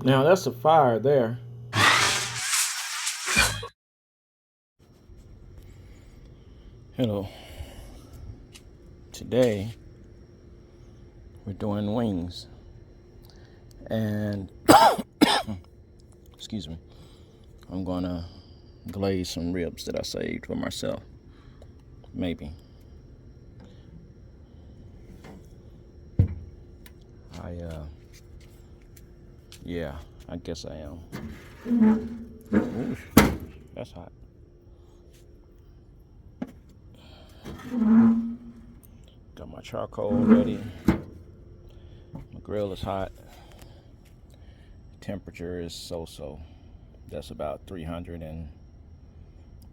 Now that's a fire there. Hello. Today we're doing wings. And excuse me. I'm gonna glaze some ribs that I saved for myself. Maybe. Yeah, I guess I am. Ooh, that's hot. Got my charcoal ready. My grill is hot. Temperature is so-so. That's about 300 and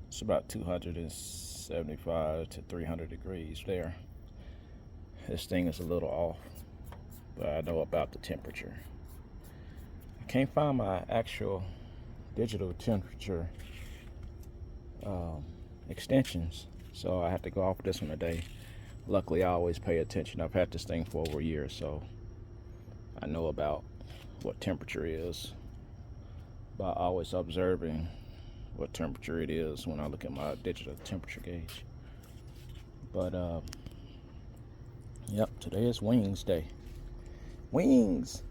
it's about 275 to 300 degrees there. This thing is a little off, but I know about the temperature. I can't find my actual digital temperature extensions, so I have to go off this one today. Luckily, I always pay attention. I've had this thing for over a year, so I know about what temperature is by always observing what temperature it is when I look at my digital temperature gauge. But yep, today is wings day. Wings.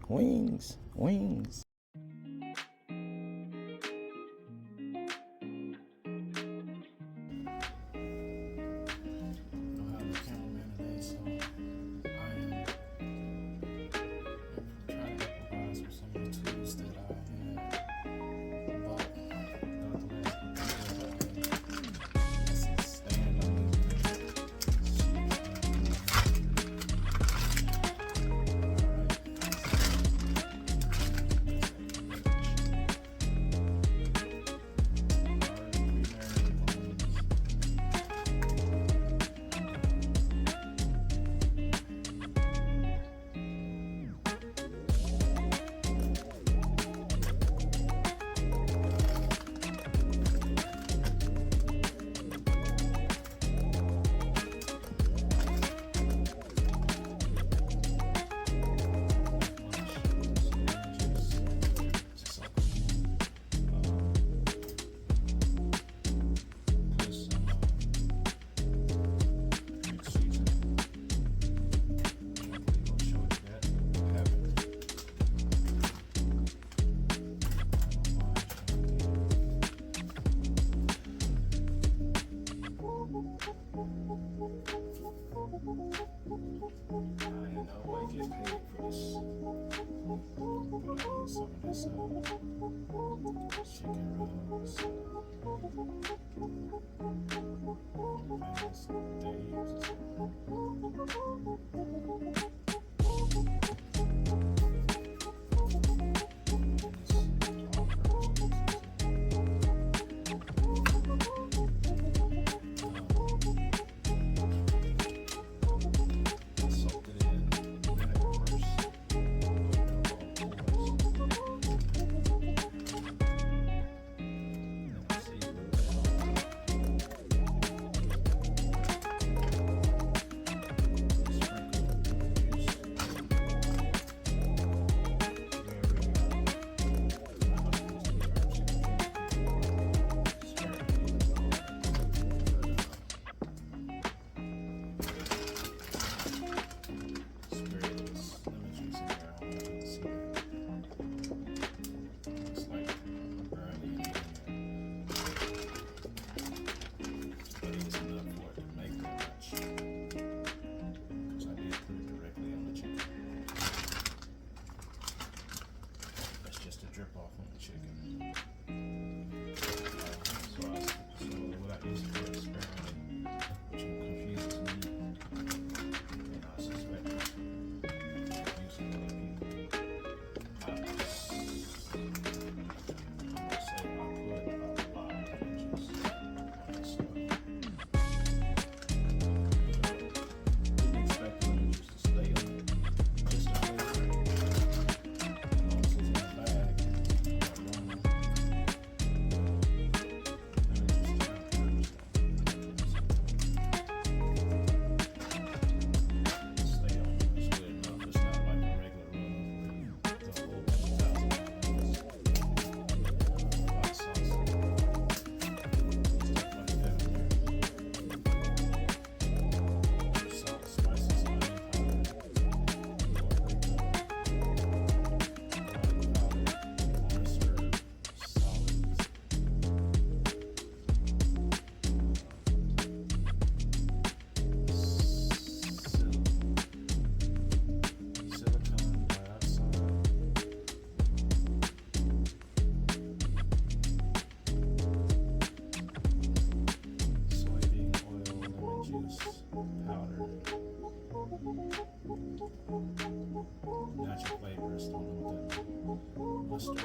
mustard,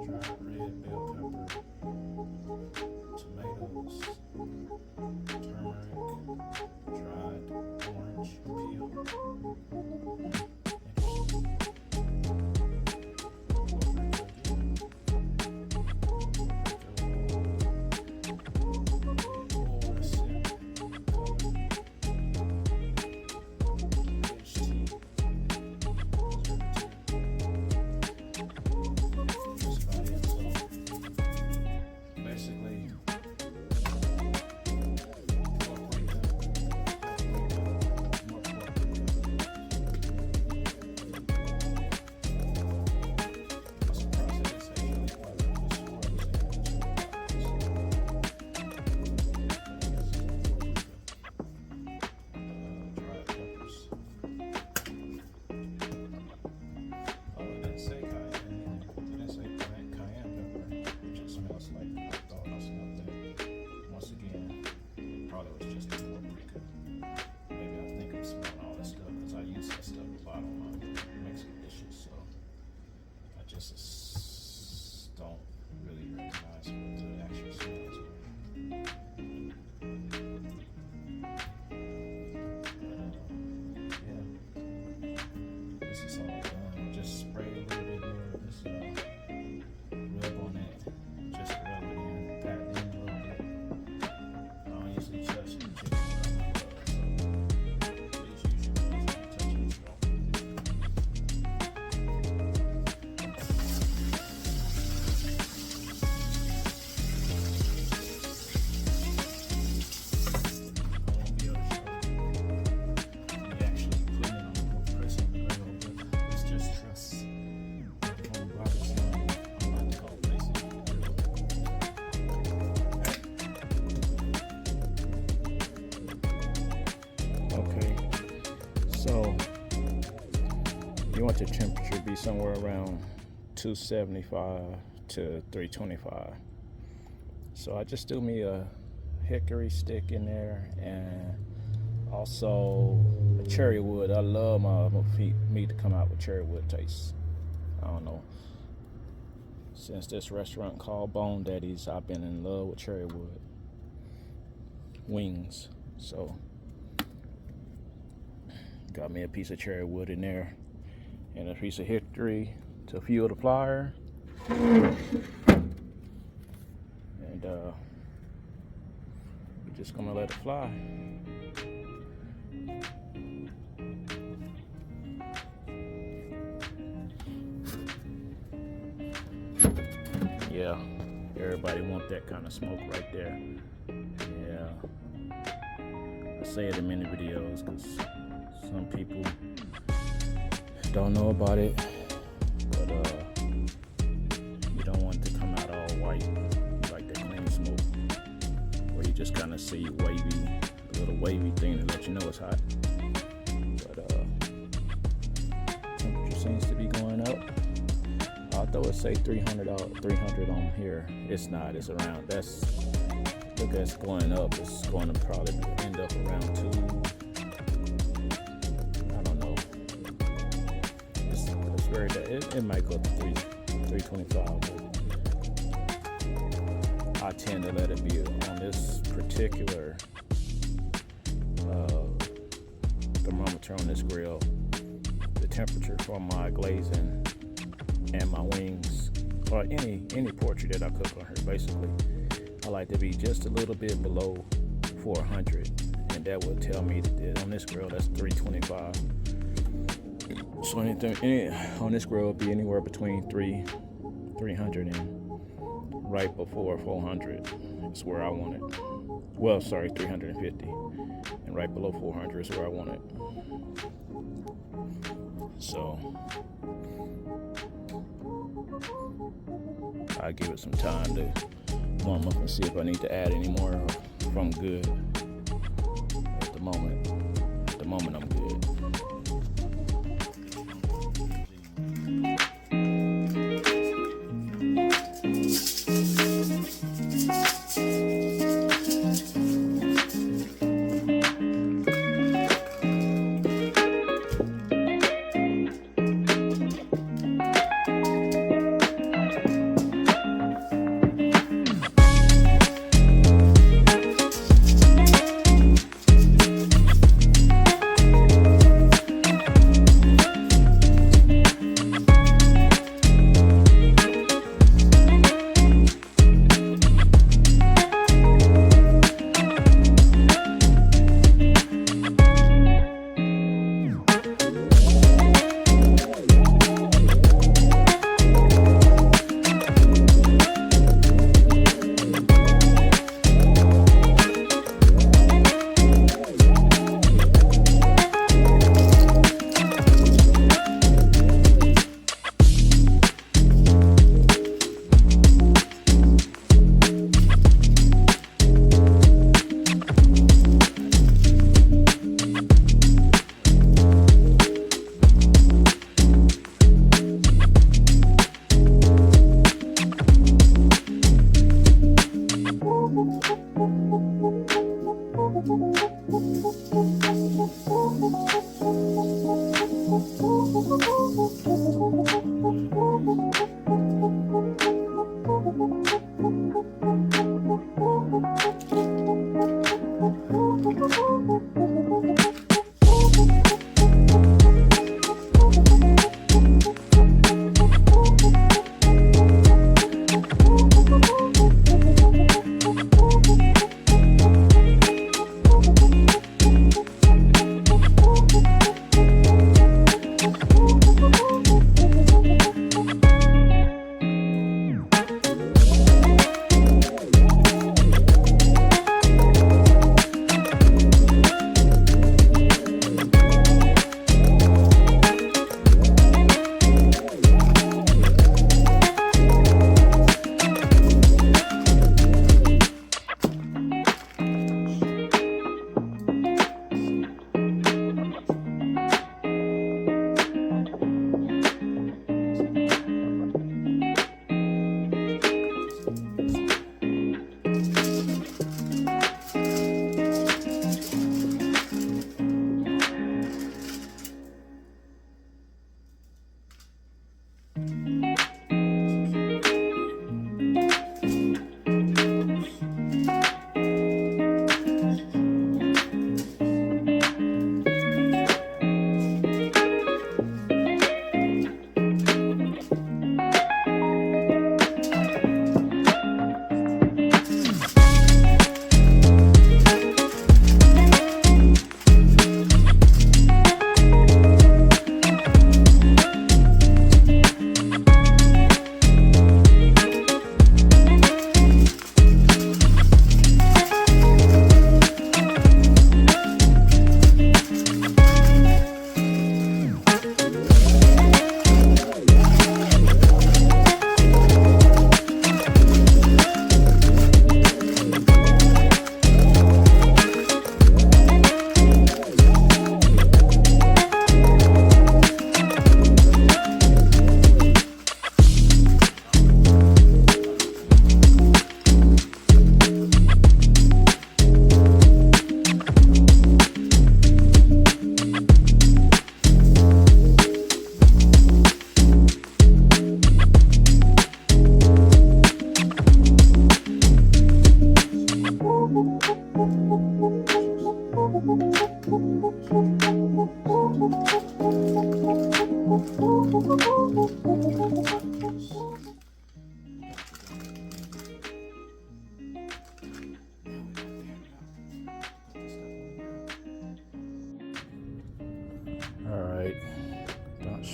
dried red bell pepper, tomatoes, turmeric, dried orange peel. Don't really recognize what the actual smell is. Yeah, this is all done. Just spray a little bit more of this rub on it. Just rub it in, pat it in a little bit. I don't usually touch the chicken. Please use your gloves when you touch it. So you want the temperature to be somewhere around 275 to 325. So I just do me a hickory stick in there, and also a cherry wood. I love my meat to come out with cherry wood taste. I don't know. Since this restaurant called Bone Daddy's, I've been in love with cherry wood wings. So got me a piece of cherry wood in there and a piece of hickory to fuel the fire. And we're just gonna let it fly. Yeah, everybody want that kind of smoke right there. Yeah, I say it in many videos because some people don't know about it, but you don't want it to come out all white. You like that clean smoke, where you just kind of see wavy, a little wavy thing to let you know it's hot. But temperature seems to be going up. I thought it say 300 on here. It's not. It's around. Look, it's going up. It's going to probably end up around 2. It might go to 325, but I tend to let it be on this particular thermometer on this grill. The temperature for my glazing and my wings, or any portrait that I cook on here, basically, I like to be just a little bit below 400, and that will tell me that on this grill that's 325. So anything on this grill will be anywhere between 300 and right before 400 is where I want it. Well, sorry, 350, and right below 400 is where I want it. So I give it some time to warm up and see if I need to add any more, or if I'm good. At the moment I'm good.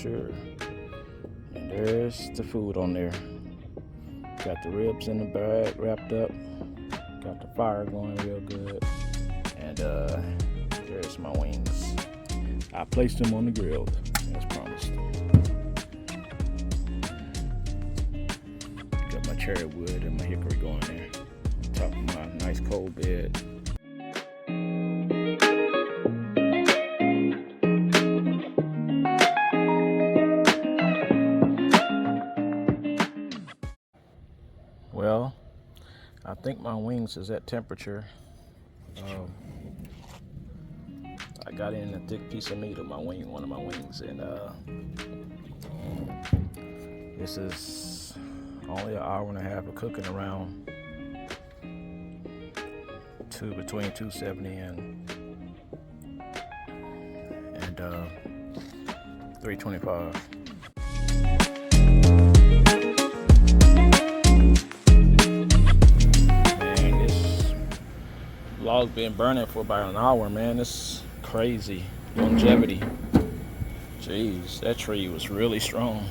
sure. And there's the food on there. Got the ribs in the bag wrapped up. Got the fire going real good. And there's my wings. I placed them on the grill as promised. Got my cherry wood and my hickory going there. On top of my nice cold bed. Well, I think my wings is at temperature. I got in a thick piece of meat of one of my wings, and this is only an hour and a half of cooking, around between 270 and 325. Log's been burning for about an hour, man. It's crazy longevity. Jeez, that tree was really strong.